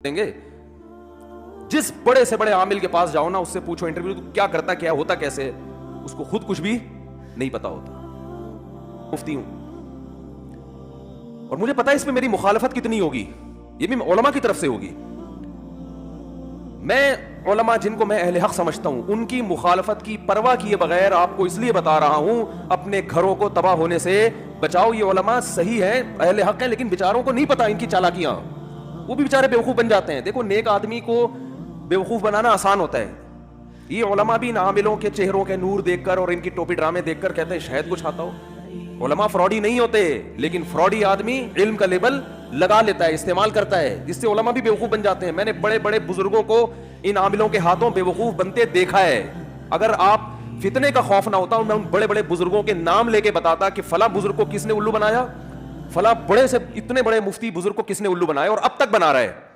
देंगे। जिस बड़े से बड़े आमिल के पास जाओ ना, उससे पूछो इंटरव्यू तो क्या करता, क्या होता कैसे, उसको खुद कुछ भी नहीं पता होता। मुफ्ती हूं और मुझे पता है इसमें मेरी मुखालफत कितनी होगी, ये भी उलमा की तरफ से होगी। मैं उलमा जिनको मैं अहले हक समझता हूं, उनकी मुखालफत की परवाह किए बगैर आपको इसलिए बता रहा हूं, अपने घरों को तबाह होने से बचाओ। ये उलमा सही है, अहले हक है, लेकिन बेचारों को नहीं पता इनकी चालाकियां, वो भी बेचारे बेवकूफ बन जाते हैं। देखो, नेक आदमी को बेवकूफ बनाना आसान होता है। ये उलमा भी इन आमिलों के चेहरों के नूर देखकर और इनकी टोपी ड्रामे देखकर कहते हैं शायद कुछ आता हो। उलमा फ्रॉडी नहीं होते, लेकिन फ्रॉडी आदमी इल्म का लेबल लगा लेता है, इस्तेमाल करता है, जिससे उलमा भी बेवकूफ बन जाते हैं। मैंने बड़े बड़े बुजुर्गों को इन आमिलों के हाथों बेवकूफ बनते देखा है। अगर आप फितने का खौफ ना होता, मैं उन बड़े बड़े बुजुर्गों के नाम लेके बताता कि फला बुजुर्ग को किसने उल्लू बनाया, फला बड़े से इतने बड़े मुफ्ती बुजुर्ग को किसने उल्लू बनाया और अब तक बना रहा है।